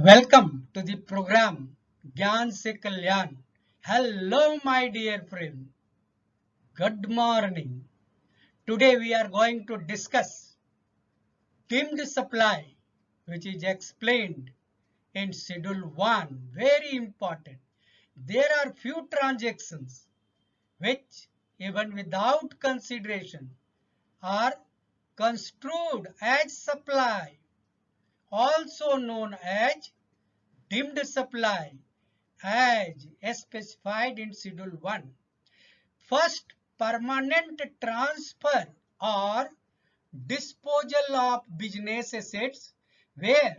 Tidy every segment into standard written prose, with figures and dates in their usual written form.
Welcome to the program Gyan Se Kalyan. Hello my dear friend. Good morning. Today we are going to discuss deemed supply, which is explained in schedule 1. Very important. There are few transactions which even without consideration are construed as supply, also known as deemed supply, as specified in schedule 1. First, permanent transfer or disposal of business assets where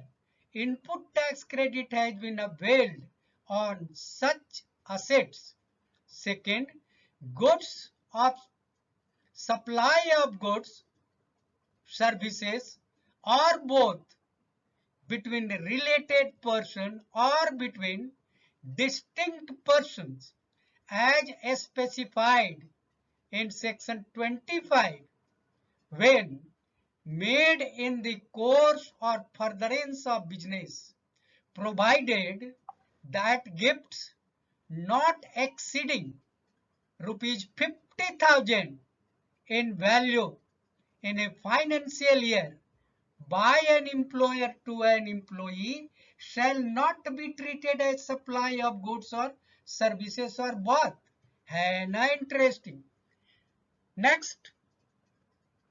input tax credit has been availed on such assets. Second, goods of supply of goods, services, or both between the related person or between distinct persons as specified in section 25 when made in the course or furtherance of business, provided that gifts not exceeding rupees 50,000 in value in a financial year by an employer to an employee shall not be treated as supply of goods or services or both. And interesting. Next,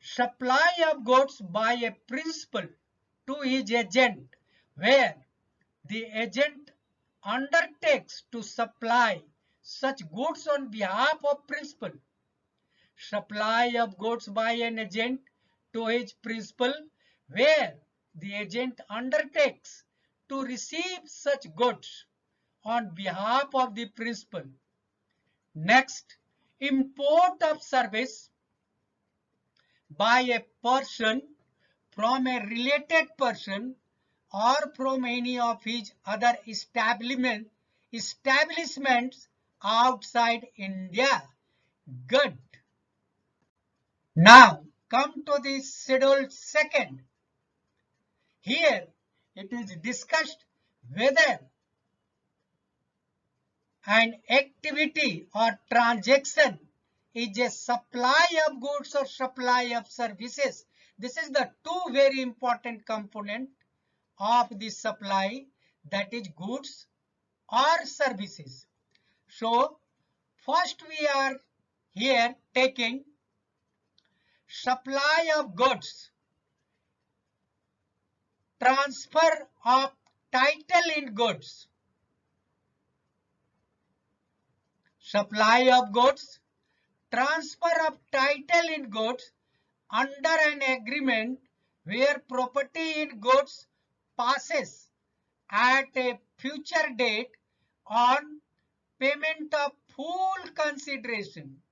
supply of goods by a principal to his agent, where the agent undertakes to supply such goods on behalf of principal. Supply of goods by an agent to his principal, where the agent undertakes to receive such goods on behalf of the principal. Next, import of service by a person from a related person or from any of his other establishments outside India. Good. Now come to the schedule 2nd. Here it is discussed whether an activity or transaction is a supply of goods or supply of services. This is the two very important component of the supply, that is goods or services. So first we are here taking supply of goods, transfer of title in goods, supply of goods, transfer of title in goods under an agreement where property in goods passes at a future date on payment of full consideration.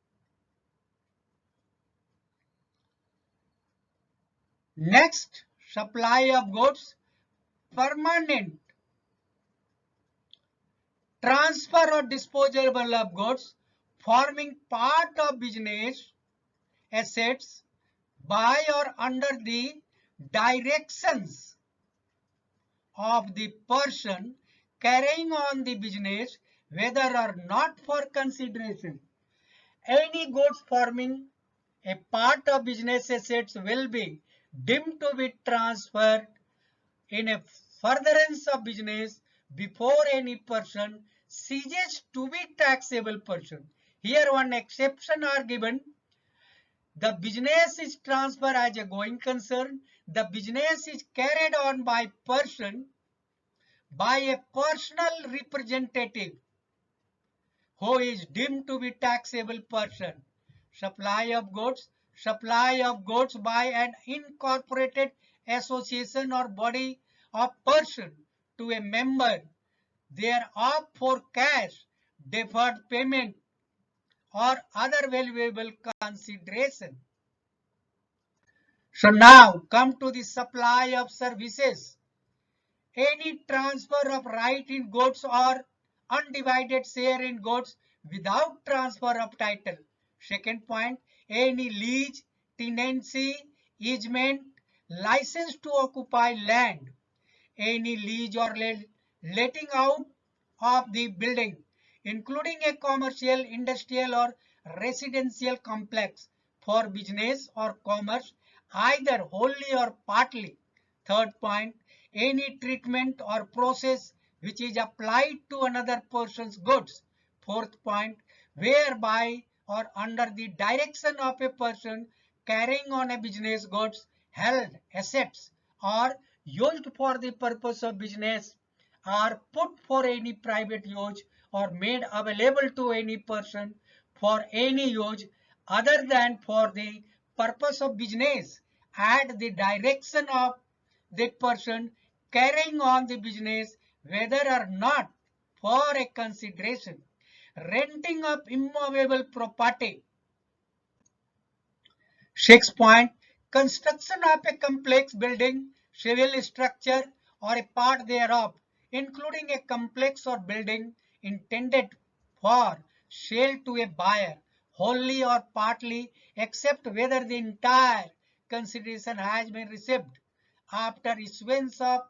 Next, supply of goods, permanent transfer or disposable of goods forming part of business assets by or under the directions of the person carrying on the business, whether or not for consideration. Any goods forming a part of business assets will be deemed to be transferred in a furtherance of business before any person ceases to be taxable person. Here one exception are given. The business is transferred as a going concern. The business is carried on by person, by a personal representative who is deemed to be taxable person. Supply of goods by an incorporated association or body of person to a member thereof for cash, deferred payment or other valuable consideration. So now come to the supply of services. Any transfer of right in goods or undivided share in goods without transfer of title. Second point, any lease, tenancy, easement, license to occupy land, any lease or letting out of the building, including a commercial, industrial or residential complex for business or commerce, either wholly or partly. Third point, any treatment or process which is applied to another person's goods. Fourth point, whereby or under the direction of a person carrying on a business goods, held assets or used for the purpose of business are put for any private use or made available to any person for any use other than for the purpose of business at the direction of the person carrying on the business, whether or not for a consideration. Renting of immovable property. 6 point, construction of a complex building, civil structure or a part thereof, including a complex or building intended for sale to a buyer, wholly or partly, except whether the entire consideration has been received after issuance of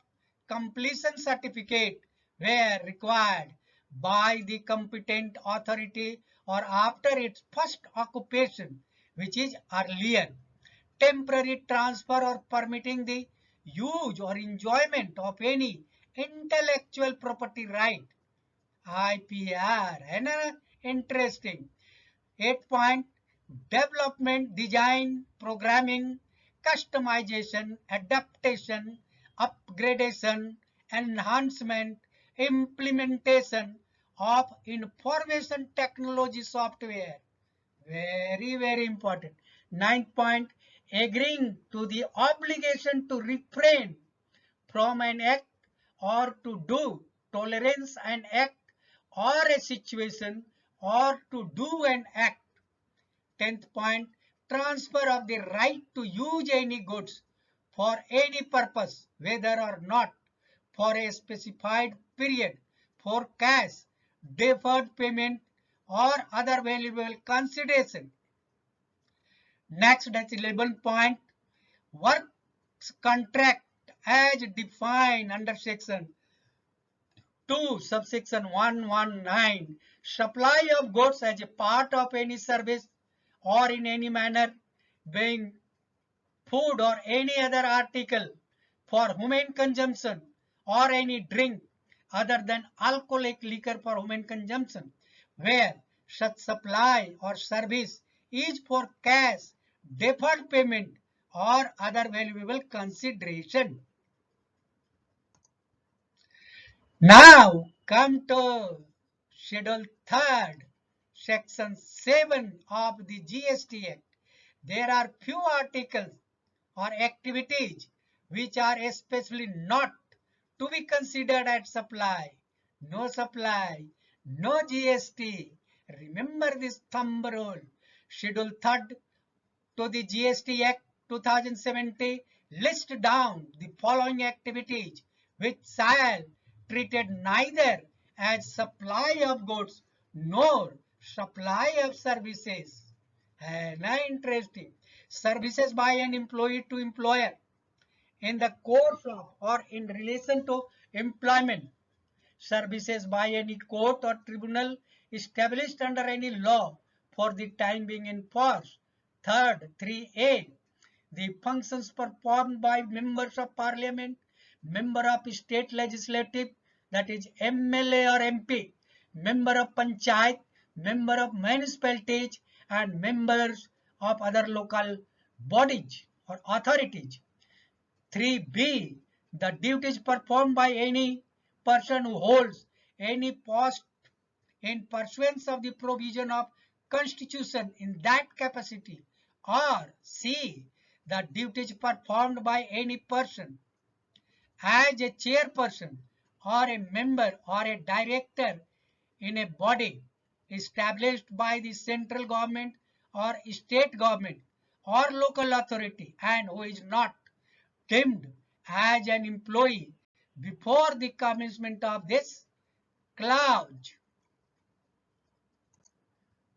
completion certificate where required by the competent authority or after its first occupation, which is earlier. Temporary transfer or permitting the use or enjoyment of any intellectual property right, IPR. And interesting. 8 point, development, design, programming, customization, adaptation, upgradation, enhancement, implementation of information technology software. Very, very important. 9th point, agreeing to the obligation to refrain from an act or to do, tolerance an act or a situation or to do an act. 10th point, transfer of the right to use any goods for any purpose, whether or not for a specified period, for cash, deferred payment or other valuable consideration. Next, that's 11th point, works contract as defined under section 2 subsection 119, supply of goods as a part of any service or in any manner, being food or any other article for human consumption or any drink other than alcoholic liquor for human consumption, where such supply or service is for cash, deferred payment or other valuable consideration. Now come to Schedule 3rd, Section 7 of the GST Act. There are few articles or activities which are especially not to be considered as supply. No supply, no GST. Remember this thumb rule. Schedule 3rd to the GST Act 2070 list down the following activities which shall treated neither as supply of goods nor supply of services. And interesting. Services by an employee to employer in the course of or in relation to employment. Services by any court or tribunal established under any law for the time being in force. Third, 3A, the functions performed by members of parliament, member of state legislative, that is MLA or MP, member of panchayat, member of municipalities, and members of other local bodies or authorities. 3B, the duties performed by any person who holds any post in pursuance of the provision of Constitution in that capacity. Or C, the duties performed by any person as a chairperson or a member or a director in a body established by the central government or state government or local authority and who is not deemed as an employee before the commencement of this clause.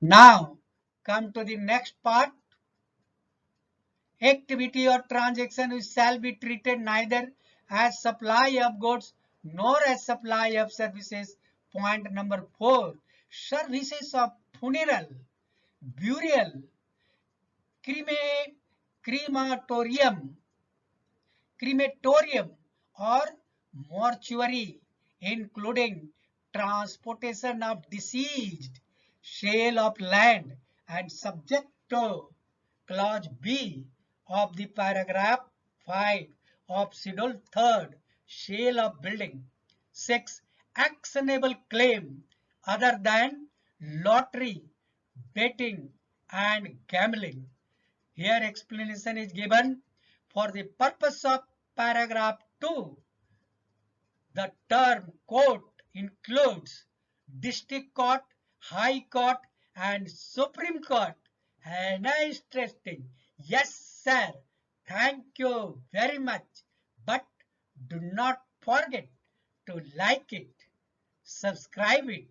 Now come to the next part. Activity or transaction which shall be treated neither as supply of goods nor as supply of services. Point number 4. Services of funeral, burial, crematorium, crematorium or mortuary, including transportation of deceased, sale of land, and subject to clause B of the paragraph 5 of schedule 3rd, sale of building. 6. Actionable claim other than lottery, betting and gambling. Here explanation is given. For the purpose of paragraph 2, the term court includes district court, high court and supreme court. And interesting. Yes, sir. Thank you very much. But do not forget to like it, subscribe it